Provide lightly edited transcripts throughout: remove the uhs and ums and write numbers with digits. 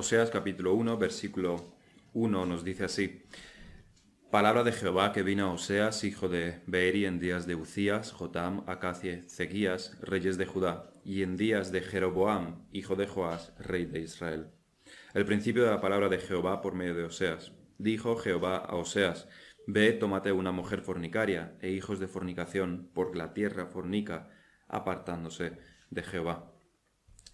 Oseas capítulo 1, versículo 1 nos dice así: Palabra de Jehová que vino a Oseas, hijo de Beeri, en días de Uzías, Jotam, Acaz y Ezequías, reyes de Judá, y en días de Jeroboam, hijo de Joás, rey de Israel. El principio de la palabra de Jehová por medio de Oseas. Dijo Jehová a Oseas: Ve, tómate una mujer fornicaria e hijos de fornicación, porque la tierra fornica, apartándose de Jehová.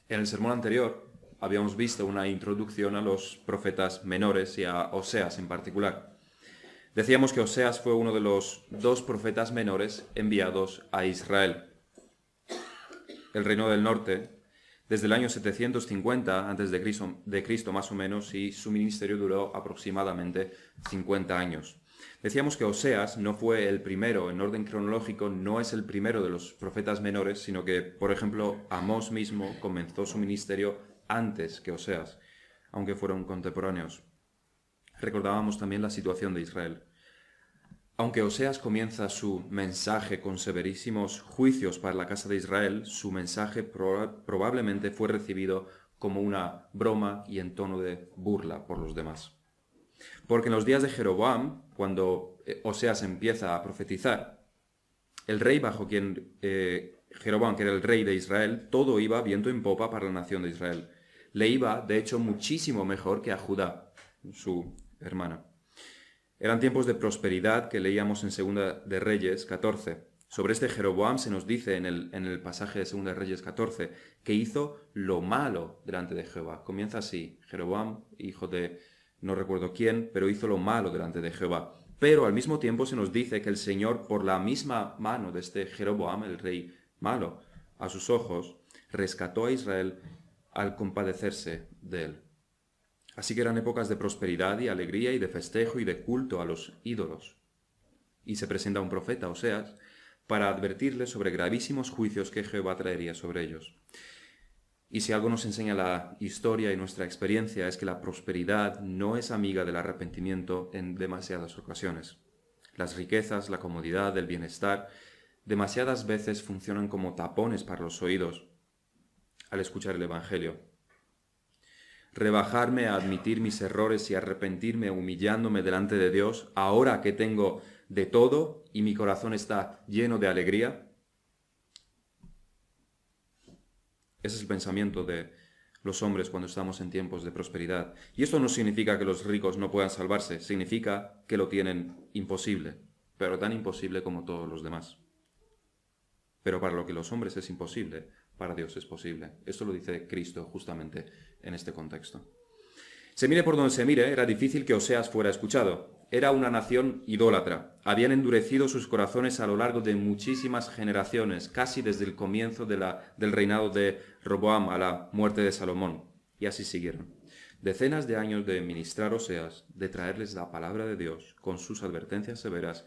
En el sermón anterior habíamos visto una introducción a los profetas menores y a Oseas en particular. Decíamos que Oseas fue uno de los dos profetas menores enviados a Israel. El reino del norte, desde el año 750 a.C. más o menos, y su ministerio duró aproximadamente 50 años. Decíamos que Oseas no fue el primero, en orden cronológico, no es el primero de los profetas menores, sino que, por ejemplo, Amós mismo comenzó su ministerio antes que Oseas, aunque fueron contemporáneos. Recordábamos también la situación de Israel. Aunque Oseas comienza su mensaje con severísimos juicios para la casa de Israel, su mensaje probablemente fue recibido como una broma y en tono de burla por los demás. Porque en los días de Jeroboam, cuando Oseas empieza a profetizar, el rey bajo quien Jeroboam, que era el rey de Israel, todo iba viento en popa para la nación de Israel. Le iba, de hecho, muchísimo mejor que a Judá, su hermana. Eran tiempos de prosperidad que leíamos en Segunda de Reyes 14. Sobre este Jeroboam se nos dice en el pasaje de Segunda de Reyes 14 que hizo lo malo delante de Jehová. Comienza así: Jeroboam, hijo de no recuerdo quién, pero hizo lo malo delante de Jehová. Pero al mismo tiempo se nos dice que el Señor, por la misma mano de este Jeroboam, el rey malo, a sus ojos, rescató a Israel al compadecerse de él. Así que eran épocas de prosperidad y alegría y de festejo y de culto a los ídolos. Y se presenta un profeta, Oseas, para advertirles sobre gravísimos juicios que Jehová traería sobre ellos. Y si algo nos enseña la historia y nuestra experiencia es que la prosperidad no es amiga del arrepentimiento en demasiadas ocasiones. Las riquezas, la comodidad, el bienestar, demasiadas veces funcionan como tapones para los oídos al escuchar el Evangelio. Rebajarme a admitir mis errores y arrepentirme humillándome delante de Dios, ahora que tengo de todo y mi corazón está lleno de alegría. Ese es el pensamiento de los hombres cuando estamos en tiempos de prosperidad. Y esto no significa que los ricos no puedan salvarse, significa que lo tienen imposible, pero tan imposible como todos los demás. Pero para lo que los hombres es imposible, para Dios es posible. Esto lo dice Cristo justamente en este contexto. Se mire por donde se mire, era difícil que Oseas fuera escuchado. Era una nación idólatra. Habían endurecido sus corazones a lo largo de muchísimas generaciones, casi desde el comienzo del reinado de Roboam a la muerte de Salomón. Y así siguieron. Decenas de años de ministrar Oseas, de traerles la palabra de Dios con sus advertencias severas,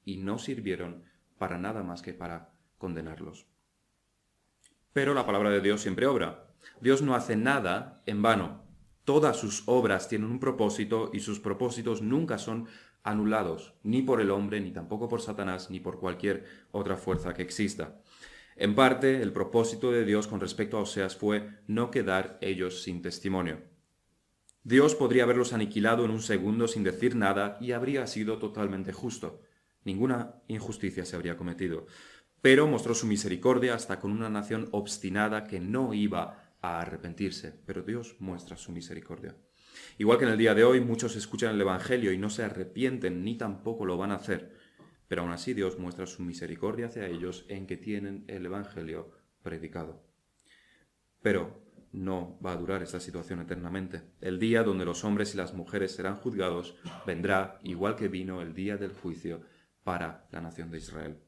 y no sirvieron para nada más que para condenarlos. Pero la palabra de Dios siempre obra. Dios no hace nada en vano. Todas sus obras tienen un propósito y sus propósitos nunca son anulados, ni por el hombre, ni tampoco por Satanás, ni por cualquier otra fuerza que exista. En parte, el propósito de Dios con respecto a Oseas fue no quedar ellos sin testimonio. Dios podría haberlos aniquilado en un segundo sin decir nada y habría sido totalmente justo. Ninguna injusticia se habría cometido. Pero mostró su misericordia hasta con una nación obstinada que no iba a arrepentirse, pero Dios muestra su misericordia. Igual que en el día de hoy muchos escuchan el Evangelio y no se arrepienten ni tampoco lo van a hacer, pero aún así Dios muestra su misericordia hacia ellos en que tienen el Evangelio predicado. Pero no va a durar esta situación eternamente. El día donde los hombres y las mujeres serán juzgados vendrá, igual que vino el día del juicio para la nación de Israel.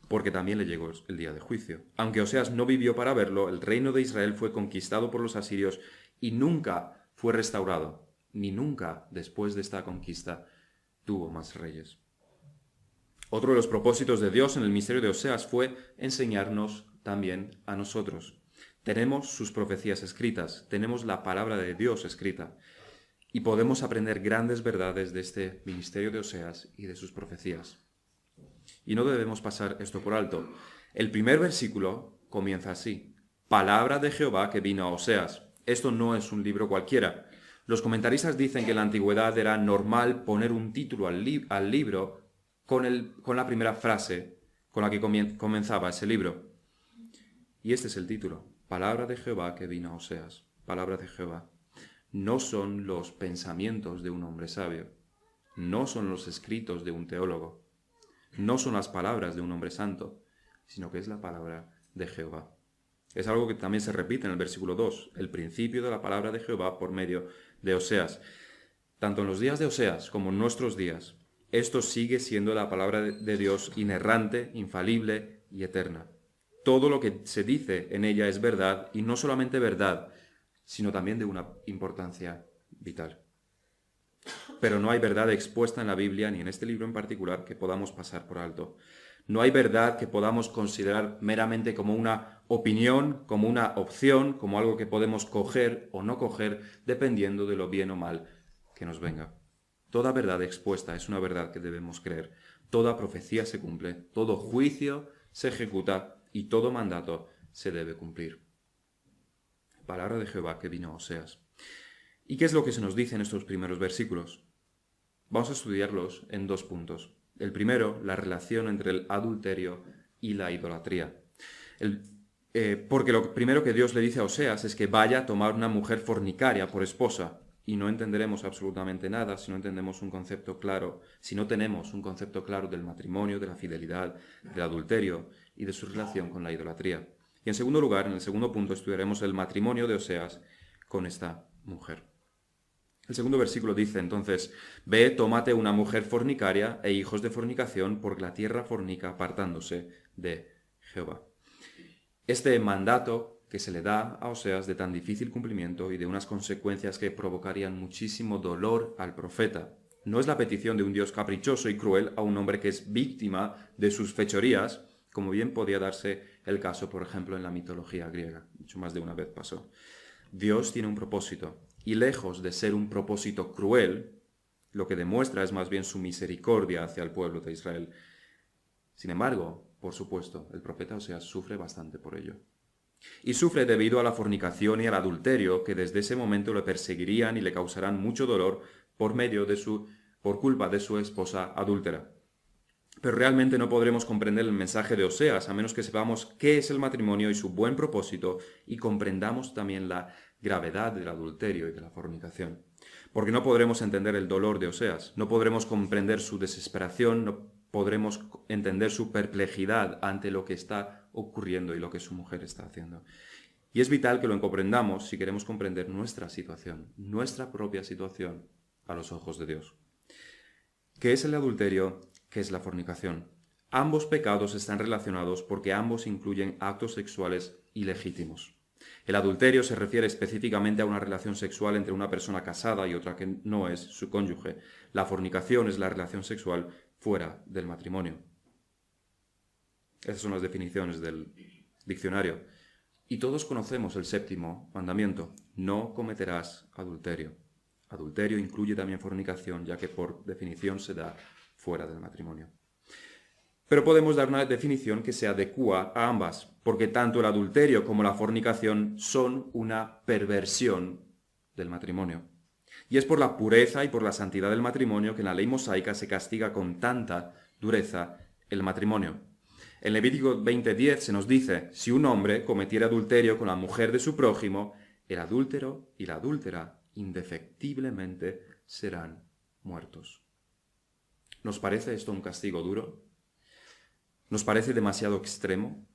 Porque también le llegó el día de juicio. Aunque Oseas no vivió para verlo, el reino de Israel fue conquistado por los asirios y nunca fue restaurado, ni nunca después de esta conquista tuvo más reyes. Otro de los propósitos de Dios en el ministerio de Oseas fue enseñarnos también a nosotros. Tenemos sus profecías escritas, tenemos la palabra de Dios escrita y podemos aprender grandes verdades de este ministerio de Oseas y de sus profecías. Y no debemos pasar esto por alto. El primer versículo comienza así: Palabra de Jehová que vino a Oseas. Esto no es un libro cualquiera. Los comentaristas dicen que en la antigüedad era normal poner un título al libro con la primera frase con la que comenzaba ese libro. Y este es el título: Palabra de Jehová que vino a Oseas. Palabra de Jehová. No son los pensamientos de un hombre sabio. No son los escritos de un teólogo. No son las palabras de un hombre santo, sino que es la palabra de Jehová. Es algo que también se repite en el versículo 2, el principio de la palabra de Jehová por medio de Oseas. Tanto en los días de Oseas como en nuestros días, esto sigue siendo la palabra de Dios inerrante, infalible y eterna. Todo lo que se dice en ella es verdad, y no solamente verdad, sino también de una importancia vital. Pero no hay verdad expuesta en la Biblia, ni en este libro en particular, que podamos pasar por alto. No hay verdad que podamos considerar meramente como una opinión, como una opción, como algo que podemos coger o no coger, dependiendo de lo bien o mal que nos venga. Toda verdad expuesta es una verdad que debemos creer. Toda profecía se cumple, todo juicio se ejecuta y todo mandato se debe cumplir. Palabra de Jehová que vino a Oseas. ¿Y qué es lo que se nos dice en estos primeros versículos? Vamos a estudiarlos en 2 puntos. El primero, la relación entre el adulterio y la idolatría. Porque lo primero que Dios le dice a Oseas es que vaya a tomar una mujer fornicaria por esposa, y no entenderemos absolutamente nada si no entendemos un concepto claro, si no tenemos un concepto claro del matrimonio, de la fidelidad, del adulterio y de su relación con la idolatría. Y en segundo lugar, en el segundo punto, estudiaremos el matrimonio de Oseas con esta mujer. El segundo versículo dice entonces: Ve, tómate una mujer fornicaria e hijos de fornicación, porque la tierra fornica apartándose de Jehová. Este mandato que se le da a Oseas de tan difícil cumplimiento y de unas consecuencias que provocarían muchísimo dolor al profeta, no es la petición de un Dios caprichoso y cruel a un hombre que es víctima de sus fechorías, como bien podía darse el caso, por ejemplo, en la mitología griega. Mucho más de una vez pasó. Dios tiene un propósito, y lejos de ser un propósito cruel, lo que demuestra es más bien su misericordia hacia el pueblo de Israel. Sin embargo, por supuesto, el profeta Oseas sufre bastante por ello. Y sufre debido a la fornicación y al adulterio, que desde ese momento le perseguirían y le causarán mucho dolor por culpa de su esposa adúltera. Pero realmente no podremos comprender el mensaje de Oseas a menos que sepamos qué es el matrimonio y su buen propósito, y comprendamos también la gravedad del adulterio y de la fornicación. Porque no podremos entender el dolor de Oseas, no podremos comprender su desesperación, no podremos entender su perplejidad ante lo que está ocurriendo y lo que su mujer está haciendo. Y es vital que lo comprendamos si queremos comprender nuestra situación, nuestra propia situación a los ojos de Dios. ¿Qué es el adulterio? ¿Qué es la fornicación? Ambos pecados están relacionados porque ambos incluyen actos sexuales ilegítimos. El adulterio se refiere específicamente a una relación sexual entre una persona casada y otra que no es su cónyuge. La fornicación es la relación sexual fuera del matrimonio. Esas son las definiciones del diccionario. Y todos conocemos el 7º mandamiento: no cometerás adulterio. Adulterio incluye también fornicación, ya que por definición se da fuera del matrimonio. Pero podemos dar una definición que se adecua a ambas, porque tanto el adulterio como la fornicación son una perversión del matrimonio. Y es por la pureza y por la santidad del matrimonio que en la ley mosaica se castiga con tanta dureza el matrimonio. En Levítico 20:10 se nos dice: si un hombre cometiera adulterio con la mujer de su prójimo, el adúltero y la adúltera indefectiblemente serán muertos. ¿Nos parece esto un castigo duro? ¿Nos parece demasiado extremo?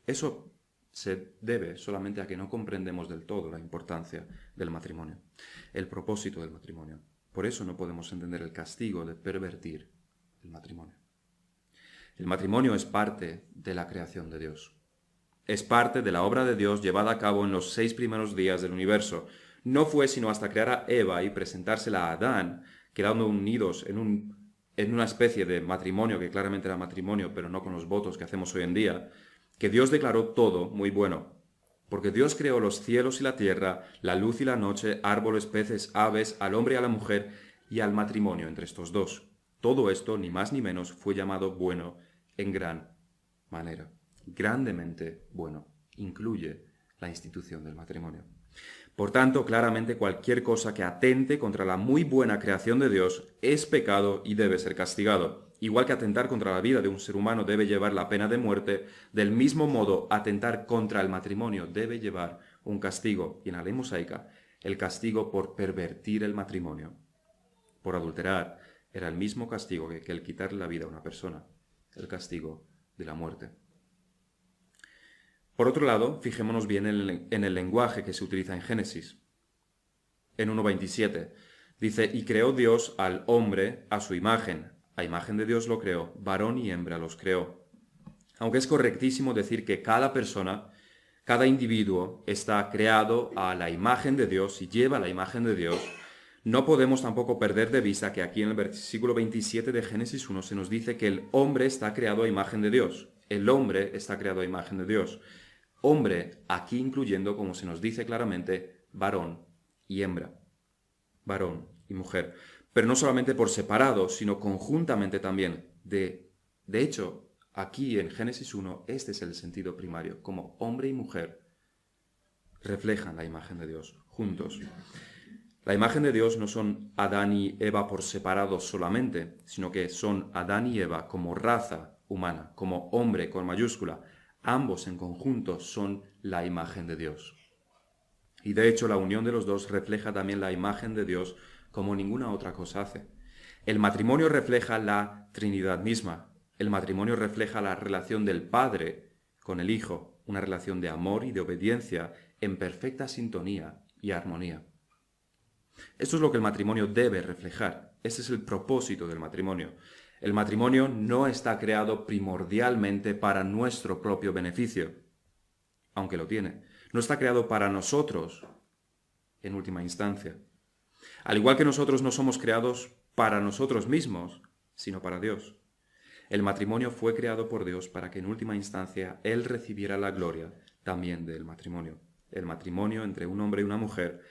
Eso se debe solamente a que no comprendemos del todo la importancia del matrimonio, el propósito del matrimonio. Por eso no podemos entender el castigo de pervertir el matrimonio. El matrimonio es parte de la creación de Dios. Es parte de la obra de Dios llevada a cabo en los 6 primeros días del universo. No fue sino hasta crear a Eva y presentársela a Adán, quedando unidos en una especie de matrimonio, que claramente era matrimonio, pero no con los votos que hacemos hoy en día, que Dios declaró todo muy bueno. Porque Dios creó los cielos y la tierra, la luz y la noche, árboles, peces, aves, al hombre y a la mujer, y al matrimonio entre estos dos. Todo esto, ni más ni menos, fue llamado bueno en gran manera. Grandemente bueno. Incluye la institución del matrimonio. Por tanto, claramente cualquier cosa que atente contra la muy buena creación de Dios es pecado y debe ser castigado. Igual que atentar contra la vida de un ser humano debe llevar la pena de muerte, del mismo modo atentar contra el matrimonio debe llevar un castigo, y en la ley mosaica, el castigo por pervertir el matrimonio. Por adulterar era el mismo castigo que el quitarle la vida a una persona, el castigo de la muerte. Por otro lado, fijémonos bien en el lenguaje que se utiliza en Génesis. En 1.27 dice, y creó Dios al hombre a su imagen. A imagen de Dios lo creó, varón y hembra los creó. Aunque es correctísimo decir que cada persona, cada individuo está creado a la imagen de Dios y lleva la imagen de Dios, no podemos tampoco perder de vista que aquí en el versículo 27 de Génesis 1 se nos dice que el hombre está creado a imagen de Dios. El hombre está creado a imagen de Dios. Hombre, aquí incluyendo, como se nos dice claramente, varón y hembra, varón y mujer. Pero no solamente por separado, sino conjuntamente también. De hecho, aquí en Génesis 1, este es el sentido primario, como hombre y mujer reflejan la imagen de Dios, juntos. La imagen de Dios no son Adán y Eva por separado solamente, sino que son Adán y Eva como raza humana, como hombre con mayúscula. Ambos en conjunto son la imagen de Dios. Y de hecho la unión de los dos refleja también la imagen de Dios como ninguna otra cosa hace. El matrimonio refleja la Trinidad misma. El matrimonio refleja la relación del Padre con el Hijo, una relación de amor y de obediencia en perfecta sintonía y armonía. Esto es lo que el matrimonio debe reflejar. Ese es el propósito del matrimonio. El matrimonio no está creado primordialmente para nuestro propio beneficio, aunque lo tiene. No está creado para nosotros, en última instancia. Al igual que nosotros no somos creados para nosotros mismos, sino para Dios. El matrimonio fue creado por Dios para que en última instancia Él recibiera la gloria también del matrimonio. El matrimonio entre un hombre y una mujer,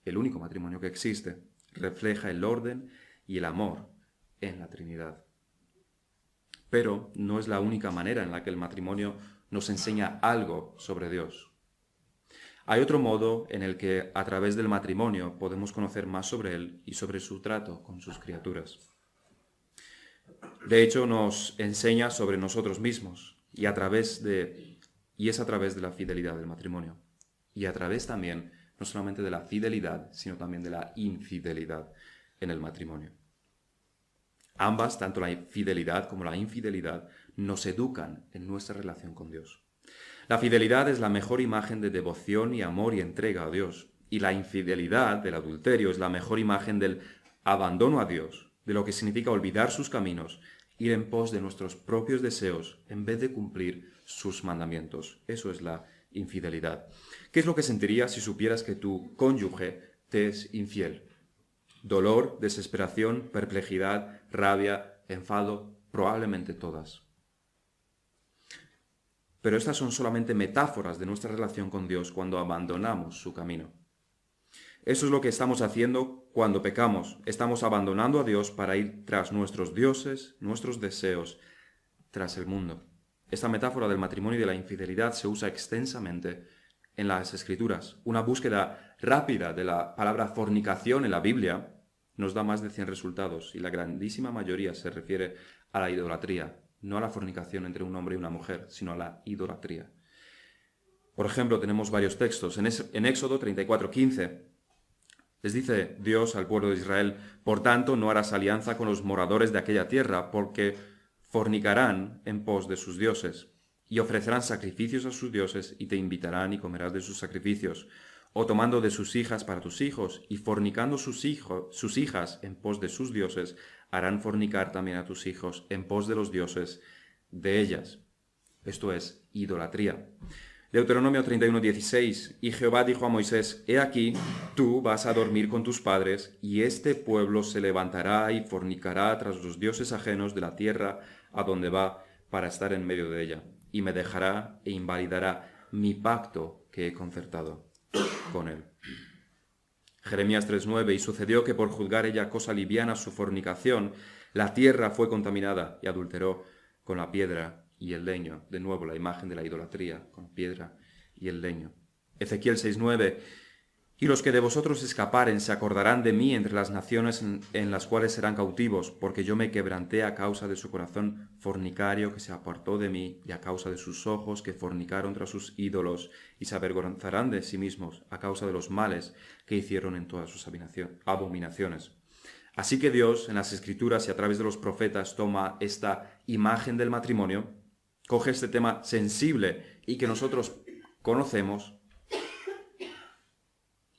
el único matrimonio que existe, refleja el orden y el amor en la Trinidad. Pero no es la única manera en la que el matrimonio nos enseña algo sobre Dios. Hay otro modo en el que a través del matrimonio podemos conocer más sobre Él y sobre su trato con sus criaturas. De hecho, nos enseña sobre nosotros mismos y es a través de la fidelidad del matrimonio. Y a través también, no solamente de la fidelidad, sino también de la infidelidad en el matrimonio. Ambas, tanto la fidelidad como la infidelidad, nos educan en nuestra relación con Dios. La fidelidad es la mejor imagen de devoción y amor y entrega a Dios. Y la infidelidad del adulterio es la mejor imagen del abandono a Dios, de lo que significa olvidar sus caminos, ir en pos de nuestros propios deseos en vez de cumplir sus mandamientos. Eso es la infidelidad. ¿Qué es lo que sentirías si supieras que tu cónyuge te es infiel? Dolor, desesperación, perplejidad, rabia, enfado, probablemente todas. Pero estas son solamente metáforas de nuestra relación con Dios cuando abandonamos su camino. Eso es lo que estamos haciendo cuando pecamos. Estamos abandonando a Dios para ir tras nuestros dioses, nuestros deseos, tras el mundo. Esta metáfora del matrimonio y de la infidelidad se usa extensamente en las Escrituras. Una búsqueda rápida de la palabra fornicación en la Biblia nos da más de 100 resultados y la grandísima mayoría se refiere a la idolatría, no a la fornicación entre un hombre y una mujer, sino a la idolatría. Por ejemplo, tenemos varios textos. En Éxodo 34:15 les dice Dios al pueblo de Israel, por tanto no harás alianza con los moradores de aquella tierra, porque fornicarán en pos de sus dioses, y ofrecerán sacrificios a sus dioses, y te invitarán y comerás de sus sacrificios, o tomando de sus hijas para tus hijos, y fornicando sus hijas en pos de sus dioses, harán fornicar también a tus hijos en pos de los dioses de ellas. Esto es idolatría. Deuteronomio 31:16, y Jehová dijo a Moisés, he aquí, tú vas a dormir con tus padres, y este pueblo se levantará y fornicará tras los dioses ajenos de la tierra a donde va para estar en medio de ella, y me dejará e invalidará mi pacto que he concertado con él. Jeremías 3:9, y sucedió que por juzgar ella cosa liviana su fornicación, la tierra fue contaminada y adulteró con la piedra y el leño, de nuevo la imagen de la idolatría, con piedra y el leño. Ezequiel 6:9. Y los que de vosotros escaparen se acordarán de mí entre las naciones en las cuales serán cautivos, porque yo me quebranté a causa de su corazón fornicario que se apartó de mí, y a causa de sus ojos que fornicaron tras sus ídolos, y se avergonzarán de sí mismos a causa de los males que hicieron en todas sus abominaciones. Así que Dios, en las Escrituras y a través de los profetas, toma esta imagen del matrimonio, coge este tema sensible y que nosotros conocemos,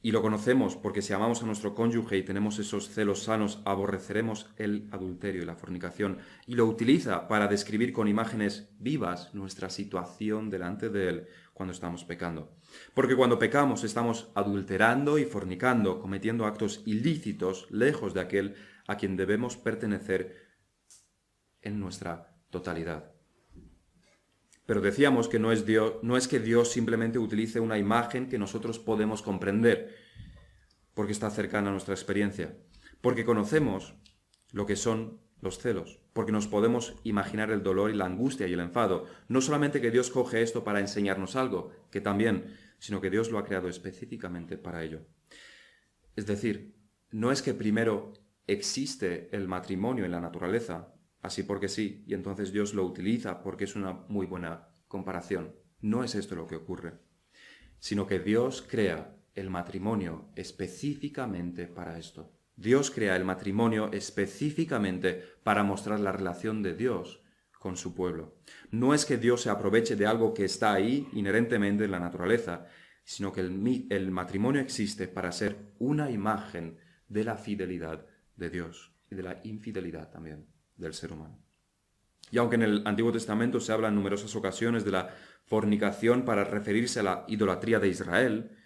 y lo conocemos porque si amamos a nuestro cónyuge y tenemos esos celos sanos, aborreceremos el adulterio y la fornicación. Y lo utiliza para describir con imágenes vivas nuestra situación delante de Él cuando estamos pecando. Porque cuando pecamos estamos adulterando y fornicando, cometiendo actos ilícitos lejos de aquel a quien debemos pertenecer en nuestra totalidad. Pero decíamos que no es que Dios simplemente utilice una imagen que nosotros podemos comprender, porque está cercana a nuestra experiencia, porque conocemos lo que son los celos, porque nos podemos imaginar el dolor y la angustia y el enfado. No solamente que Dios coge esto para enseñarnos algo, que también, sino que Dios lo ha creado específicamente para ello. Es decir, no es que primero existe el matrimonio en la naturaleza, así porque sí, y entonces Dios lo utiliza porque es una muy buena comparación. No es esto lo que ocurre, sino que Dios crea el matrimonio específicamente para esto. Dios crea el matrimonio específicamente para mostrar la relación de Dios con su pueblo. No es que Dios se aproveche de algo que está ahí inherentemente en la naturaleza, sino que el matrimonio existe para ser una imagen de la fidelidad de Dios y de la infidelidad también del ser humano. Y aunque en el Antiguo Testamento se habla en numerosas ocasiones de la fornicación para referirse a la idolatría de Israel,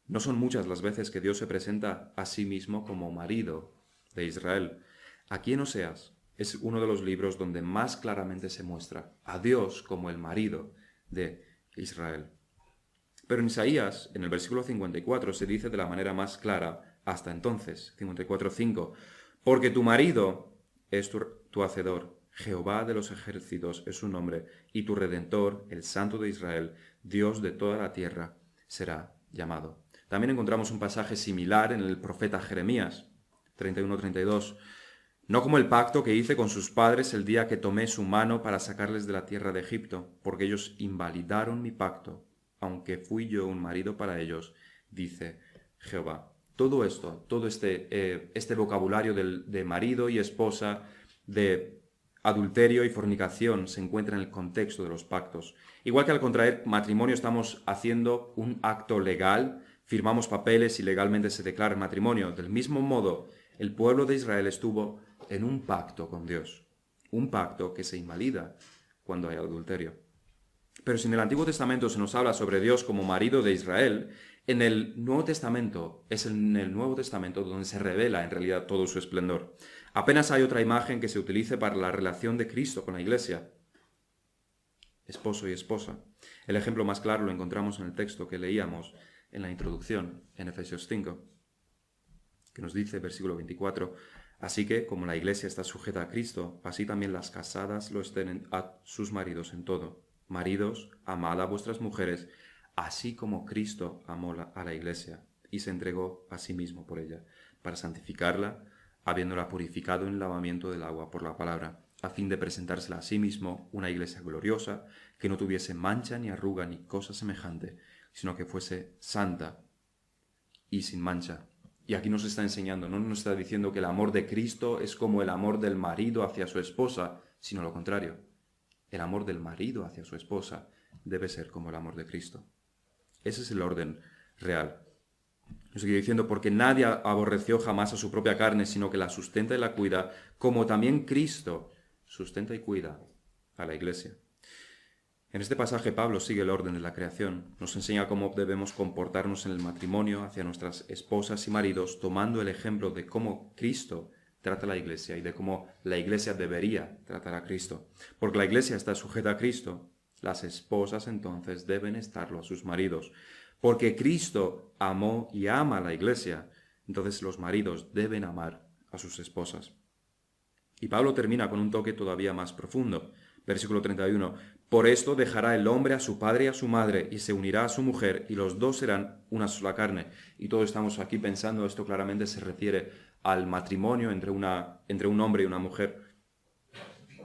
no son muchas las veces que Dios se presenta a sí mismo como marido de Israel. Aquí en Oseas es uno de los libros donde más claramente se muestra a Dios como el marido de Israel. Pero en Isaías, en el versículo 54, se dice de la manera más clara hasta entonces, 54:5, porque tu marido es tu hacedor, Jehová de los ejércitos es su nombre, y tu Redentor, el Santo de Israel, Dios de toda la tierra, será llamado. También encontramos un pasaje similar en el profeta Jeremías, 31:32, no como el pacto que hice con sus padres el día que tomé su mano para sacarles de la tierra de Egipto, porque ellos invalidaron mi pacto, aunque fui yo un marido para ellos, dice Jehová. Todo esto, todo este vocabulario de marido y esposa, de adulterio y fornicación, se encuentra en el contexto de los pactos. Igual que al contraer matrimonio estamos haciendo un acto legal, firmamos papeles y legalmente se declara matrimonio. Del mismo modo, el pueblo de Israel estuvo en un pacto con Dios, un pacto que se invalida cuando hay adulterio. Pero si en el Antiguo Testamento se nos habla sobre Dios como marido de Israel, en el Nuevo Testamento es en el Nuevo Testamento donde se revela en realidad todo su esplendor. Apenas hay otra imagen que se utilice para la relación de Cristo con la Iglesia. Esposo y esposa. El ejemplo más claro lo encontramos en el texto que leíamos en la introducción, en Efesios 5, que nos dice, versículo 24, así que, como la Iglesia está sujeta a Cristo, así también las casadas lo estén a sus maridos en todo. Maridos, amad a vuestras mujeres, así como Cristo amó a la Iglesia y se entregó a sí mismo por ella, para santificarla, habiéndola purificado en el lavamiento del agua por la palabra, a fin de presentársela a sí mismo una Iglesia gloriosa, que no tuviese mancha ni arruga ni cosa semejante, sino que fuese santa y sin mancha. Y aquí nos está enseñando, no nos está diciendo que el amor de Cristo es como el amor del marido hacia su esposa, sino lo contrario. El amor del marido hacia su esposa debe ser como el amor de Cristo. Ese es el orden real. Nos sigue diciendo, porque nadie aborreció jamás a su propia carne, sino que la sustenta y la cuida, como también Cristo sustenta y cuida a la Iglesia. En este pasaje Pablo sigue el orden de la creación. Nos enseña cómo debemos comportarnos en el matrimonio hacia nuestras esposas y maridos, tomando el ejemplo de cómo Cristo trata a la Iglesia y de cómo la Iglesia debería tratar a Cristo. Porque la Iglesia está sujeta a Cristo, las esposas entonces deben estarlo a sus maridos. Porque Cristo amó y ama a la Iglesia, entonces los maridos deben amar a sus esposas. Y Pablo termina con un toque todavía más profundo. Versículo 31. Por esto dejará el hombre a su padre y a su madre, y se unirá a su mujer, y los dos serán una sola carne. Y todos estamos aquí pensando, esto claramente se refiere al matrimonio entre un hombre y una mujer.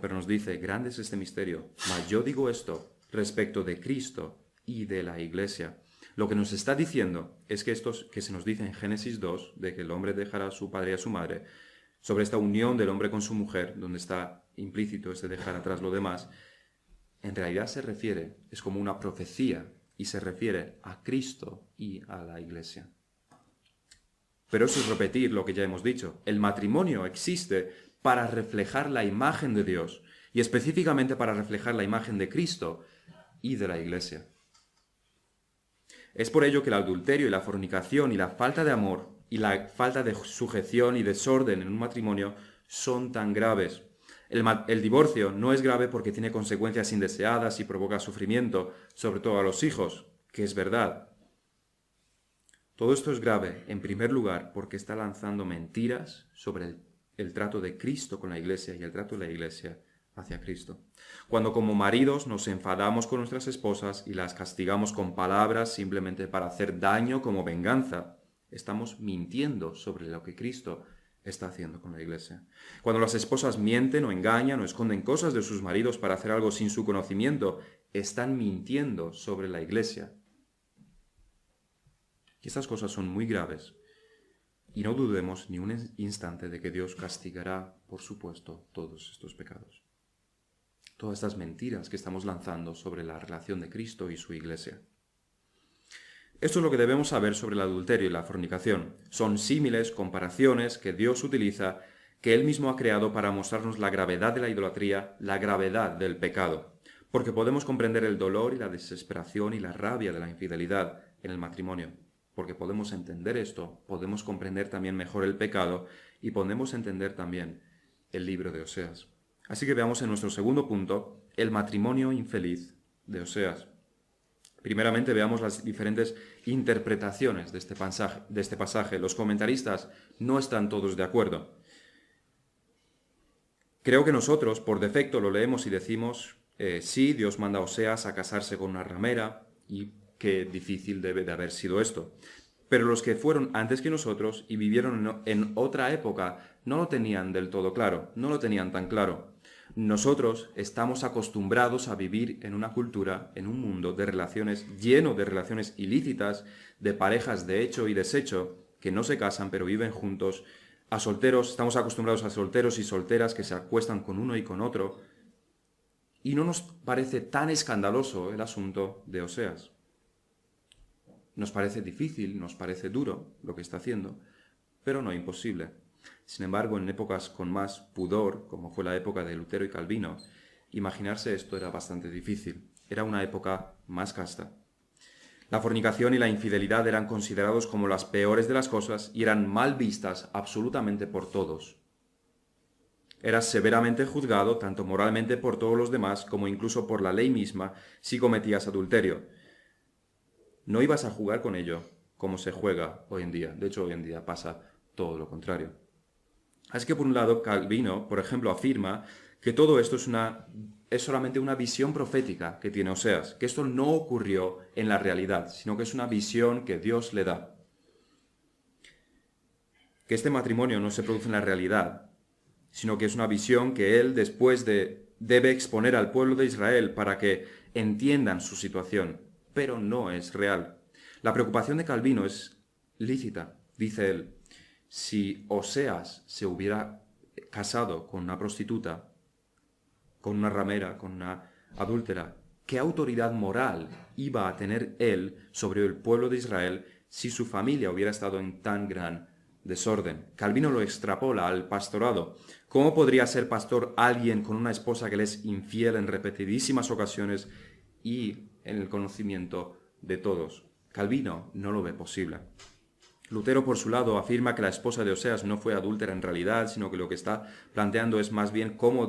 Pero nos dice, grande es este misterio, mas yo digo esto respecto de Cristo y de la Iglesia. Lo que nos está diciendo es que esto que se nos dice en Génesis 2, de que el hombre dejará a su padre y a su madre, sobre esta unión del hombre con su mujer, donde está implícito ese dejar atrás lo demás, en realidad se refiere, es como una profecía, y se refiere a Cristo y a la Iglesia. Pero eso es repetir lo que ya hemos dicho. El matrimonio existe para reflejar la imagen de Dios, y específicamente para reflejar la imagen de Cristo y de la Iglesia. Es por ello que el adulterio y la fornicación y la falta de amor y la falta de sujeción y desorden en un matrimonio son tan graves. El divorcio no es grave porque tiene consecuencias indeseadas y provoca sufrimiento, sobre todo a los hijos, que es verdad. Todo esto es grave, en primer lugar, porque está lanzando mentiras sobre el trato de Cristo con la Iglesia y el trato de la Iglesia hacia Cristo. Cuando como maridos nos enfadamos con nuestras esposas y las castigamos con palabras simplemente para hacer daño como venganza, estamos mintiendo sobre lo que Cristo está haciendo con la Iglesia. Cuando las esposas mienten o engañan o esconden cosas de sus maridos para hacer algo sin su conocimiento, están mintiendo sobre la Iglesia. Y estas cosas son muy graves. Y no dudemos ni un instante de que Dios castigará, por supuesto, todos estos pecados. Todas estas mentiras que estamos lanzando sobre la relación de Cristo y su Iglesia. Esto es lo que debemos saber sobre el adulterio y la fornicación. Son símiles, comparaciones que Dios utiliza, que Él mismo ha creado para mostrarnos la gravedad de la idolatría, la gravedad del pecado. Porque podemos comprender el dolor y la desesperación y la rabia de la infidelidad en el matrimonio. Porque podemos entender esto, podemos comprender también mejor el pecado y podemos entender también el libro de Oseas. Así que veamos en nuestro segundo punto, el matrimonio infeliz de Oseas. Primeramente veamos las diferentes interpretaciones de este pasaje. Los comentaristas no están todos de acuerdo. Creo que nosotros, por defecto, lo leemos y decimos, sí, Dios manda a Oseas a casarse con una ramera, y qué difícil debe de haber sido esto. Pero los que fueron antes que nosotros y vivieron en otra época no lo tenían del todo claro, no lo tenían tan claro. Nosotros estamos acostumbrados a vivir en una cultura, en un mundo de relaciones lleno de relaciones ilícitas, de parejas de hecho y desecho, que no se casan pero viven juntos, a solteros, estamos acostumbrados a solteros y solteras que se acuestan con uno y con otro, y no nos parece tan escandaloso el asunto de Oseas. Nos parece difícil, nos parece duro lo que está haciendo, pero no imposible. Sin embargo, en épocas con más pudor, como fue la época de Lutero y Calvino, imaginarse esto era bastante difícil. Era una época más casta. La fornicación y la infidelidad eran considerados como las peores de las cosas y eran mal vistas absolutamente por todos. Eras severamente juzgado tanto moralmente por todos los demás como incluso por la ley misma si cometías adulterio. No ibas a jugar con ello como se juega hoy en día. De hecho, hoy en día pasa todo lo contrario. Así que por un lado, Calvino, por ejemplo, afirma que todo esto es solamente una visión profética que tiene Oseas, que esto no ocurrió en la realidad, sino que es una visión que Dios le da. Que este matrimonio no se produce en la realidad, sino que es una visión que él después debe exponer al pueblo de Israel para que entiendan su situación, pero no es real. La preocupación de Calvino es lícita, dice él. Si Oseas se hubiera casado con una prostituta, con una ramera, con una adúltera, ¿qué autoridad moral iba a tener él sobre el pueblo de Israel si su familia hubiera estado en tan gran desorden? Calvino lo extrapola al pastorado. ¿Cómo podría ser pastor alguien con una esposa que le es infiel en repetidísimas ocasiones y en el conocimiento de todos? Calvino no lo ve posible. Lutero, por su lado, afirma que la esposa de Oseas no fue adúltera en realidad, sino que lo que está planteando es más bien cómo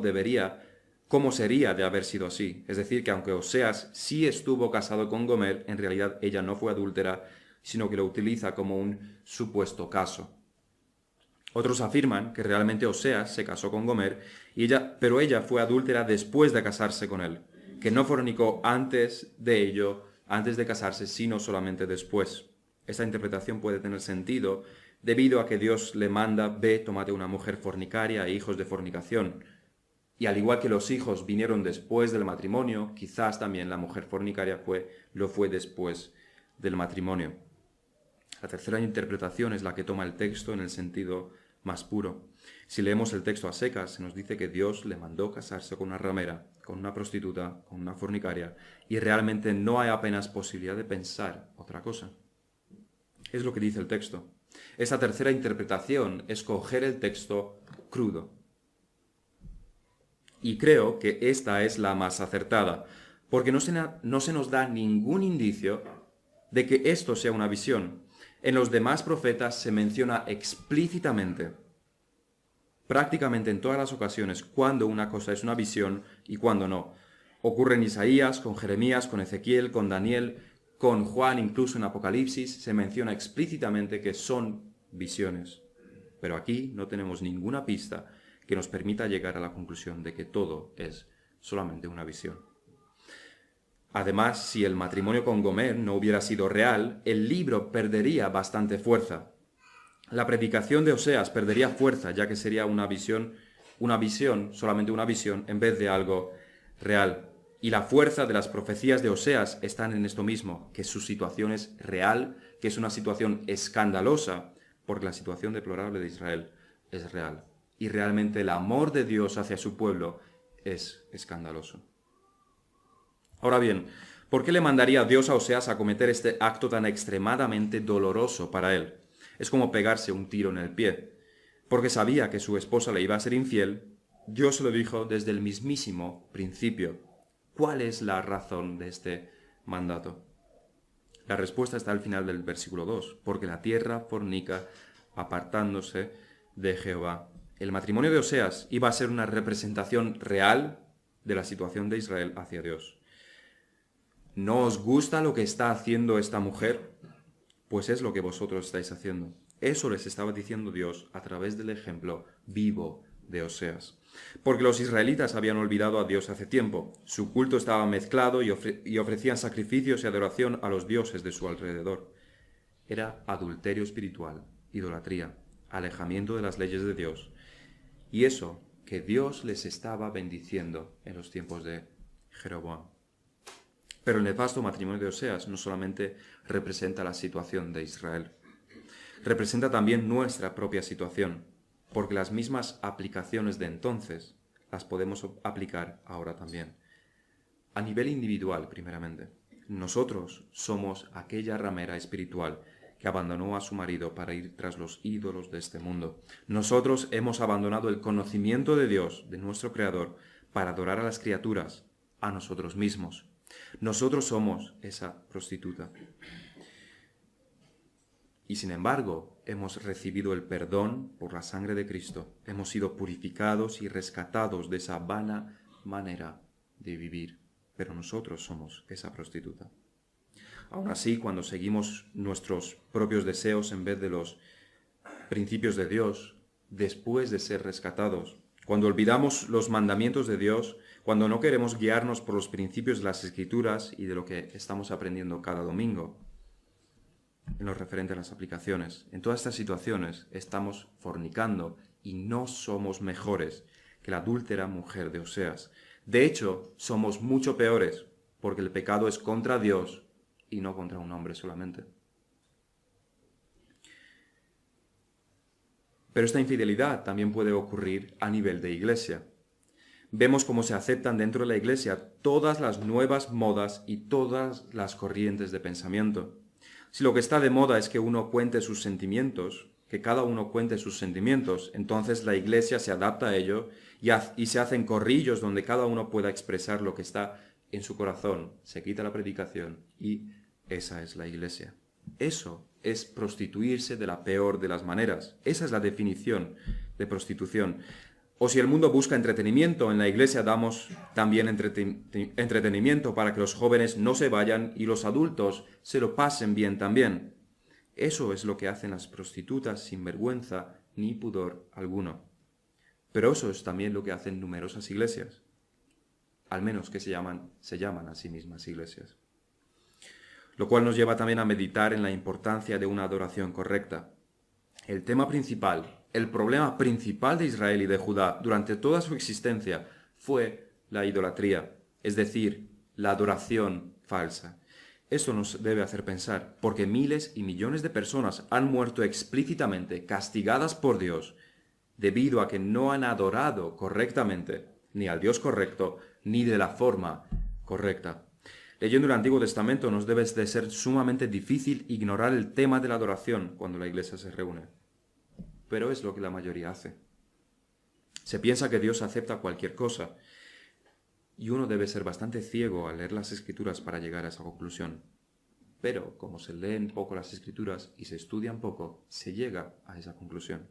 sería de haber sido así. Es decir, que aunque Oseas sí estuvo casado con Gomer, en realidad ella no fue adúltera, sino que lo utiliza como un supuesto caso. Otros afirman que realmente Oseas se casó con Gomer, pero ella fue adúltera después de casarse con él, que no fornicó antes de ello, antes de casarse, sino solamente después. Esta interpretación puede tener sentido debido a que Dios le manda: ve, tómate una mujer fornicaria e hijos de fornicación. Y al igual que los hijos vinieron después del matrimonio, quizás también la mujer fornicaria lo fue después del matrimonio. La tercera interpretación es la que toma el texto en el sentido más puro. Si leemos el texto a secas, se nos dice que Dios le mandó casarse con una ramera, con una prostituta, con una fornicaria, y realmente no hay apenas posibilidad de pensar otra cosa. Es lo que dice el texto. Esa tercera interpretación es coger el texto crudo. Y creo que esta es la más acertada, porque no se nos da ningún indicio de que esto sea una visión. En los demás profetas se menciona explícitamente, prácticamente en todas las ocasiones, cuando una cosa es una visión y cuando no. Ocurre en Isaías, con Jeremías, con Ezequiel, con Daniel, con Juan, incluso en Apocalipsis, se menciona explícitamente que son visiones. Pero aquí no tenemos ninguna pista que nos permita llegar a la conclusión de que todo es solamente una visión. Además, si el matrimonio con Gomer no hubiera sido real, el libro perdería bastante fuerza. La predicación de Oseas perdería fuerza, ya que sería una visión, solamente una visión, en vez de algo real. Y la fuerza de las profecías de Oseas están en esto mismo, que su situación es real, que es una situación escandalosa, porque la situación deplorable de Israel es real. Y realmente el amor de Dios hacia su pueblo es escandaloso. Ahora bien, ¿por qué le mandaría Dios a Oseas a cometer este acto tan extremadamente doloroso para él? Es como pegarse un tiro en el pie. Porque sabía que su esposa le iba a ser infiel, Dios se lo dijo desde el mismísimo principio. ¿Cuál es la razón de este mandato? La respuesta está al final del versículo 2, porque la tierra fornica apartándose de Jehová. El matrimonio de Oseas iba a ser una representación real de la situación de Israel hacia Dios. ¿No os gusta lo que está haciendo esta mujer? Pues es lo que vosotros estáis haciendo. Eso les estaba diciendo Dios a través del ejemplo vivo de Oseas. Porque los israelitas habían olvidado a Dios hace tiempo. Su culto estaba mezclado y ofrecían sacrificios y adoración a los dioses de su alrededor. Era adulterio espiritual, idolatría, alejamiento de las leyes de Dios. Y eso que Dios les estaba bendiciendo en los tiempos de Jeroboam. Pero el nefasto matrimonio de Oseas no solamente representa la situación de Israel, representa también nuestra propia situación, porque las mismas aplicaciones de entonces las podemos aplicar ahora también. A nivel individual, primeramente, nosotros somos aquella ramera espiritual que abandonó a su marido para ir tras los ídolos de este mundo. Nosotros hemos abandonado el conocimiento de Dios, de nuestro Creador, para adorar a las criaturas, a nosotros mismos. Nosotros somos esa prostituta. Y sin embargo, hemos recibido el perdón por la sangre de Cristo. Hemos sido purificados y rescatados de esa vana manera de vivir. Pero nosotros somos esa prostituta. Aún así, cuando seguimos nuestros propios deseos en vez de los principios de Dios, después de ser rescatados, cuando olvidamos los mandamientos de Dios, cuando no queremos guiarnos por los principios de las Escrituras y de lo que estamos aprendiendo cada domingo, en lo referente a las aplicaciones, en todas estas situaciones estamos fornicando y no somos mejores que la adúltera mujer de Oseas. De hecho, somos mucho peores, porque el pecado es contra Dios y no contra un hombre solamente. Pero esta infidelidad también puede ocurrir a nivel de iglesia. Vemos cómo se aceptan dentro de la iglesia todas las nuevas modas y todas las corrientes de pensamiento. Si lo que está de moda es que uno cuente sus sentimientos, que cada uno cuente sus sentimientos, entonces la iglesia se adapta a ello y se hacen corrillos donde cada uno pueda expresar lo que está en su corazón. Se quita la predicación y esa es la iglesia. Eso es prostituirse de la peor de las maneras. Esa es la definición de prostitución. O si el mundo busca entretenimiento, en la iglesia damos también entretenimiento para que los jóvenes no se vayan y los adultos se lo pasen bien también. Eso es lo que hacen las prostitutas sin vergüenza ni pudor alguno. Pero eso es también lo que hacen numerosas iglesias. al menos que se llaman a sí mismas iglesias. Lo cual nos lleva también a meditar en la importancia de una adoración correcta. El tema principal, el problema principal de Israel y de Judá durante toda su existencia fue la idolatría, es decir, la adoración falsa. Eso nos debe hacer pensar, porque miles y millones de personas han muerto explícitamente, castigadas por Dios, debido a que no han adorado correctamente, ni al Dios correcto, ni de la forma correcta. Leyendo el Antiguo Testamento nos debe de ser sumamente difícil ignorar el tema de la adoración cuando la iglesia se reúne. Pero es lo que la mayoría hace. Se piensa que Dios acepta cualquier cosa, y uno debe ser bastante ciego al leer las Escrituras para llegar a esa conclusión. Pero como se leen poco las Escrituras y se estudian poco, se llega a esa conclusión.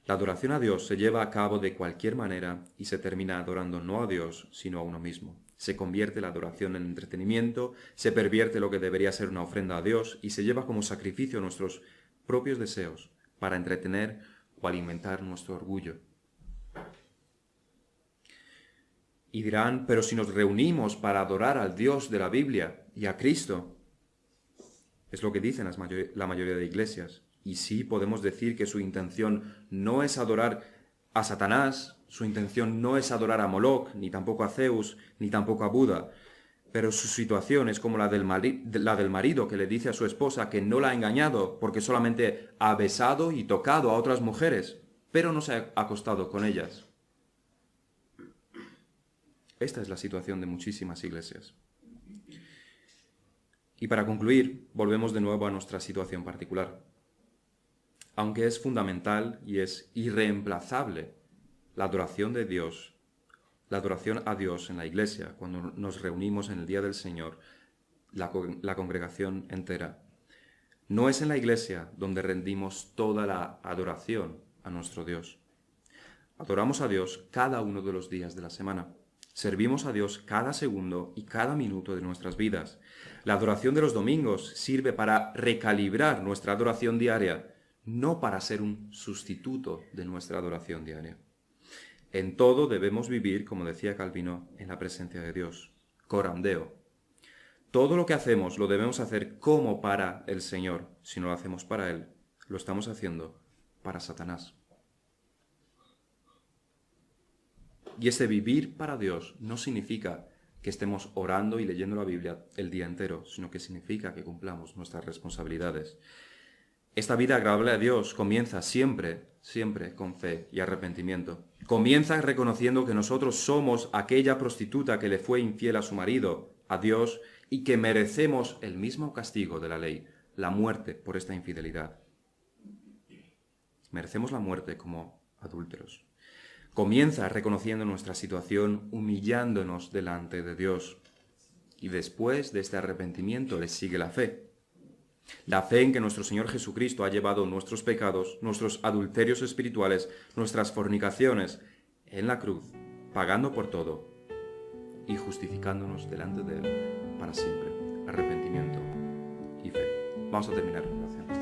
La adoración a Dios se lleva a cabo de cualquier manera y se termina adorando no a Dios, sino a uno mismo. Se convierte la adoración en entretenimiento, se pervierte lo que debería ser una ofrenda a Dios y se lleva como sacrificio nuestros propios deseos para entretener o alimentar nuestro orgullo. Y dirán, pero si nos reunimos para adorar al Dios de la Biblia y a Cristo, es lo que dicen la mayoría de iglesias. Y sí podemos decir que su intención no es adorar a Satanás, su intención no es adorar a Moloch, ni tampoco a Zeus, ni tampoco a Buda, pero su situación es como la del marido que le dice a su esposa que no la ha engañado porque solamente ha besado y tocado a otras mujeres, pero no se ha acostado con ellas. Esta es la situación de muchísimas iglesias. Y para concluir, volvemos de nuevo a nuestra situación particular. Aunque es fundamental y es irreemplazable la adoración de Dios, la adoración a Dios en la iglesia, cuando nos reunimos en el día del Señor, la congregación entera, no es en la iglesia donde rendimos toda la adoración a nuestro Dios. Adoramos a Dios cada uno de los días de la semana. Servimos a Dios cada segundo y cada minuto de nuestras vidas. La adoración de los domingos sirve para recalibrar nuestra adoración diaria, no para ser un sustituto de nuestra adoración diaria. En todo debemos vivir, como decía Calvino, en la presencia de Dios. Coram Deo. Todo lo que hacemos lo debemos hacer como para el Señor. Si no lo hacemos para Él, lo estamos haciendo para Satanás. Y ese vivir para Dios no significa que estemos orando y leyendo la Biblia el día entero, sino que significa que cumplamos nuestras responsabilidades. Esta vida agradable a Dios comienza siempre con fe y arrepentimiento. Comienza reconociendo que nosotros somos aquella prostituta que le fue infiel a su marido, a Dios, y que merecemos el mismo castigo de la ley, la muerte por esta infidelidad. Merecemos la muerte como adúlteros. Comienza reconociendo nuestra situación, humillándonos delante de Dios. Y después de este arrepentimiento le sigue la fe. La fe en que nuestro Señor Jesucristo ha llevado nuestros pecados, nuestros adulterios espirituales, nuestras fornicaciones en la cruz, pagando por todo y justificándonos delante de Él para siempre. Arrepentimiento y fe. Vamos a terminar la oración.